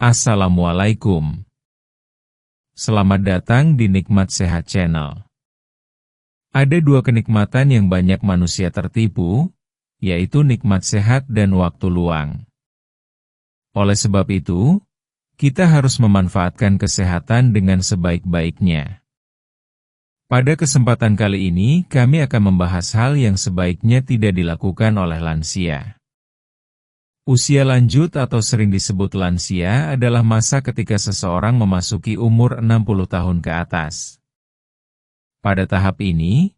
Assalamualaikum. Selamat datang di Nikmat Sehat Channel. Ada dua kenikmatan yang banyak manusia tertipu, yaitu nikmat sehat dan waktu luang. Oleh sebab itu, kita harus memanfaatkan kesehatan dengan sebaik-baiknya. Pada kesempatan kali ini, kami akan membahas hal yang sebaiknya tidak dilakukan oleh lansia. Usia lanjut atau sering disebut lansia adalah masa ketika seseorang memasuki umur 60 tahun ke atas. Pada tahap ini,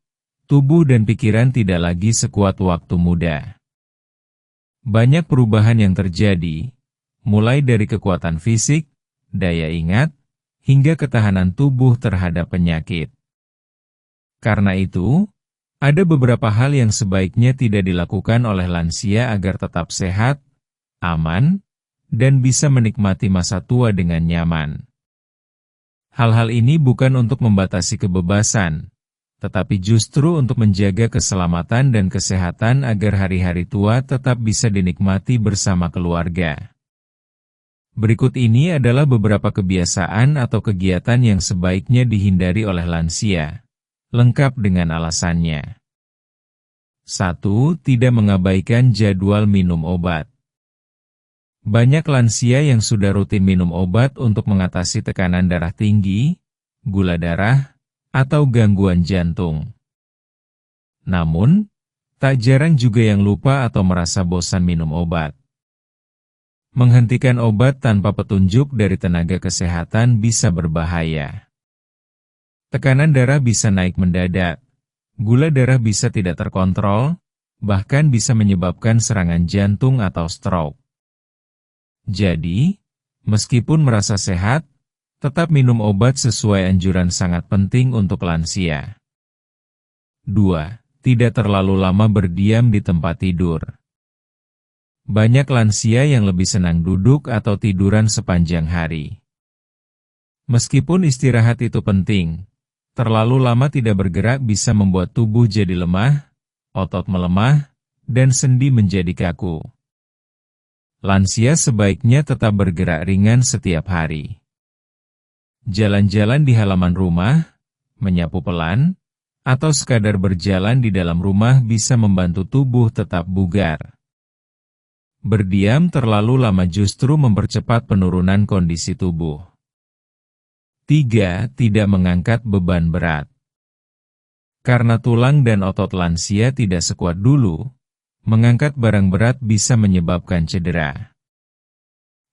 tubuh dan pikiran tidak lagi sekuat waktu muda. Banyak perubahan yang terjadi, mulai dari kekuatan fisik, daya ingat, hingga ketahanan tubuh terhadap penyakit. Karena itu, ada beberapa hal yang sebaiknya tidak dilakukan oleh lansia agar tetap sehat, aman, dan bisa menikmati masa tua dengan nyaman. Hal-hal ini bukan untuk membatasi kebebasan, tetapi justru untuk menjaga keselamatan dan kesehatan agar hari-hari tua tetap bisa dinikmati bersama keluarga. Berikut ini adalah beberapa kebiasaan atau kegiatan yang sebaiknya dihindari oleh lansia, lengkap dengan alasannya. 1. Tidak mengabaikan jadwal minum obat. Banyak lansia yang sudah rutin minum obat untuk mengatasi tekanan darah tinggi, gula darah, atau gangguan jantung. Namun, tak jarang juga yang lupa atau merasa bosan minum obat. Menghentikan obat tanpa petunjuk dari tenaga kesehatan bisa berbahaya. Tekanan darah bisa naik mendadak, gula darah bisa tidak terkontrol, bahkan bisa menyebabkan serangan jantung atau stroke. Jadi, meskipun merasa sehat, tetap minum obat sesuai anjuran sangat penting untuk lansia. 2. Tidak terlalu lama berdiam di tempat tidur. Banyak lansia yang lebih senang duduk atau tiduran sepanjang hari. Meskipun istirahat itu penting, terlalu lama tidak bergerak bisa membuat tubuh jadi lemah, otot melemah, dan sendi menjadi kaku. Lansia sebaiknya tetap bergerak ringan setiap hari. Jalan-jalan di halaman rumah, menyapu pelan, atau sekadar berjalan di dalam rumah bisa membantu tubuh tetap bugar. Berdiam terlalu lama justru mempercepat penurunan kondisi tubuh. 3. Tidak mengangkat beban berat. Karena tulang dan otot lansia tidak sekuat dulu, mengangkat barang berat bisa menyebabkan cedera.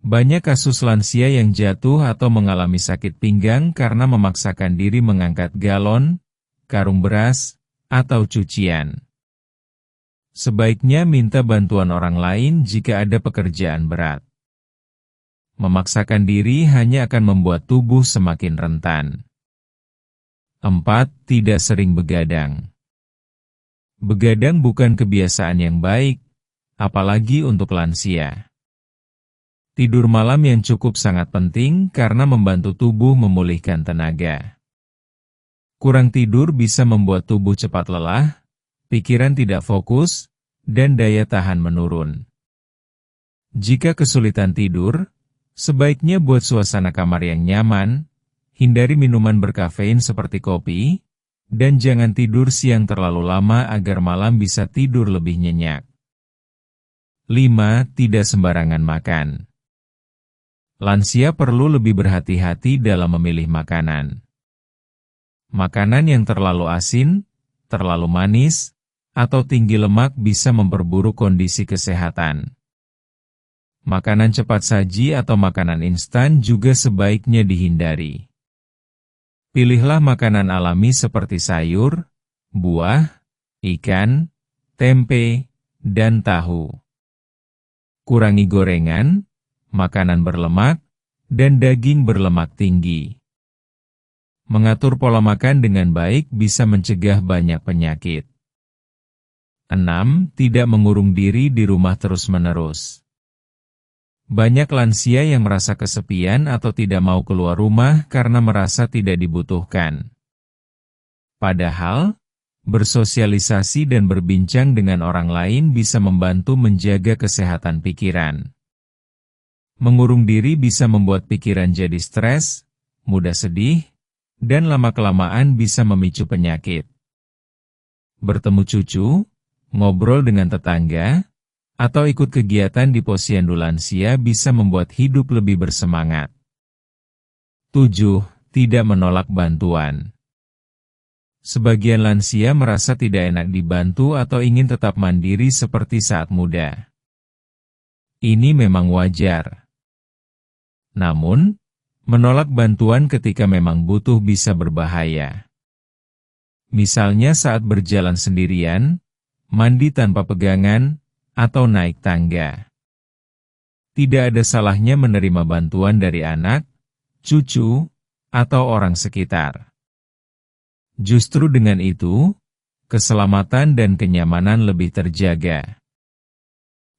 Banyak kasus lansia yang jatuh atau mengalami sakit pinggang karena memaksakan diri mengangkat galon, karung beras, atau cucian. Sebaiknya minta bantuan orang lain jika ada pekerjaan berat. Memaksakan diri hanya akan membuat tubuh semakin rentan. 4. Tidak sering begadang. Begadang bukan kebiasaan yang baik, apalagi untuk lansia. Tidur malam yang cukup sangat penting karena membantu tubuh memulihkan tenaga. Kurang tidur bisa membuat tubuh cepat lelah, pikiran tidak fokus, dan daya tahan menurun. Jika kesulitan tidur, sebaiknya buat suasana kamar yang nyaman, hindari minuman berkafein seperti kopi, dan jangan tidur siang terlalu lama agar malam bisa tidur lebih nyenyak. 5. Tidak sembarangan makan. Lansia perlu lebih berhati-hati dalam memilih makanan. Makanan yang terlalu asin, terlalu manis, atau tinggi lemak bisa memperburuk kondisi kesehatan. Makanan cepat saji atau makanan instan juga sebaiknya dihindari. Pilihlah makanan alami seperti sayur, buah, ikan, tempe, dan tahu. Kurangi gorengan, makanan berlemak, dan daging berlemak tinggi. Mengatur pola makan dengan baik bisa mencegah banyak penyakit. 6. Tidak mengurung diri di rumah terus-menerus. Banyak lansia yang merasa kesepian atau tidak mau keluar rumah karena merasa tidak dibutuhkan. Padahal, bersosialisasi dan berbincang dengan orang lain bisa membantu menjaga kesehatan pikiran. Mengurung diri bisa membuat pikiran jadi stres, mudah sedih, dan lama-kelamaan bisa memicu penyakit. Bertemu cucu, ngobrol dengan tetangga, atau ikut kegiatan di posyandu lansia bisa membuat hidup lebih bersemangat. 7. Tidak menolak bantuan. Sebagian lansia merasa tidak enak dibantu atau ingin tetap mandiri seperti saat muda. Ini memang wajar. Namun, menolak bantuan ketika memang butuh bisa berbahaya. Misalnya saat berjalan sendirian, mandi tanpa pegangan, atau naik tangga. Tidak ada salahnya menerima bantuan dari anak, cucu, atau orang sekitar. Justru dengan itu, keselamatan dan kenyamanan lebih terjaga.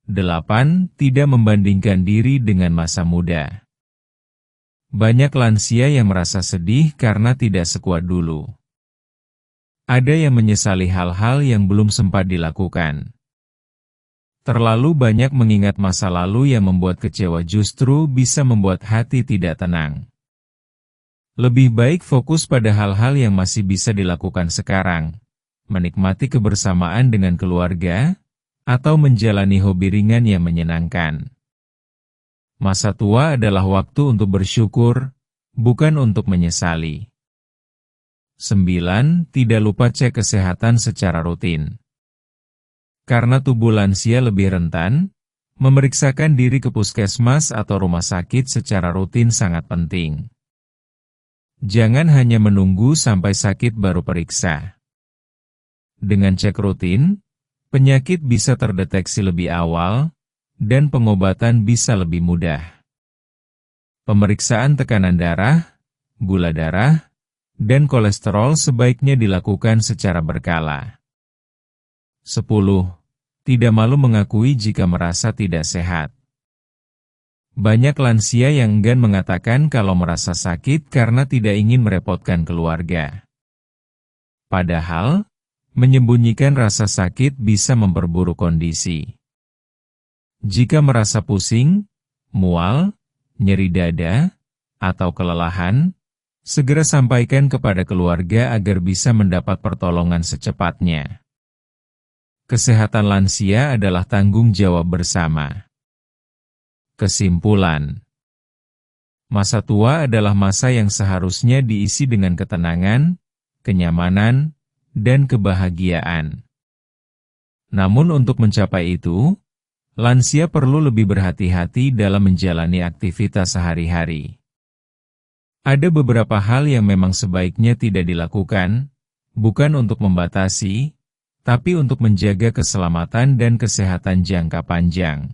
8. Tidak membandingkan diri dengan masa muda. Banyak lansia yang merasa sedih karena tidak sekuat dulu. Ada yang menyesali hal-hal yang belum sempat dilakukan. Terlalu banyak mengingat masa lalu yang membuat kecewa justru bisa membuat hati tidak tenang. Lebih baik fokus pada hal-hal yang masih bisa dilakukan sekarang, menikmati kebersamaan dengan keluarga, atau menjalani hobi ringan yang menyenangkan. Masa tua adalah waktu untuk bersyukur, bukan untuk menyesali. 9. Tidak lupa cek kesehatan secara rutin. Karena tubuh lansia lebih rentan, memeriksakan diri ke puskesmas atau rumah sakit secara rutin sangat penting. Jangan hanya menunggu sampai sakit baru periksa. Dengan cek rutin, penyakit bisa terdeteksi lebih awal, dan pengobatan bisa lebih mudah. Pemeriksaan tekanan darah, gula darah, dan kolesterol sebaiknya dilakukan secara berkala. 10. Tidak malu mengakui jika merasa tidak sehat. Banyak lansia yang enggan mengatakan kalau merasa sakit karena tidak ingin merepotkan keluarga. Padahal, menyembunyikan rasa sakit bisa memperburuk kondisi. Jika merasa pusing, mual, nyeri dada, atau kelelahan, segera sampaikan kepada keluarga agar bisa mendapat pertolongan secepatnya. Kesehatan lansia adalah tanggung jawab bersama. Kesimpulan: masa tua adalah masa yang seharusnya diisi dengan ketenangan, kenyamanan, dan kebahagiaan. Namun untuk mencapai itu, lansia perlu lebih berhati-hati dalam menjalani aktivitas sehari-hari. Ada beberapa hal yang memang sebaiknya tidak dilakukan, bukan untuk membatasi, tapi untuk menjaga keselamatan dan kesehatan jangka panjang.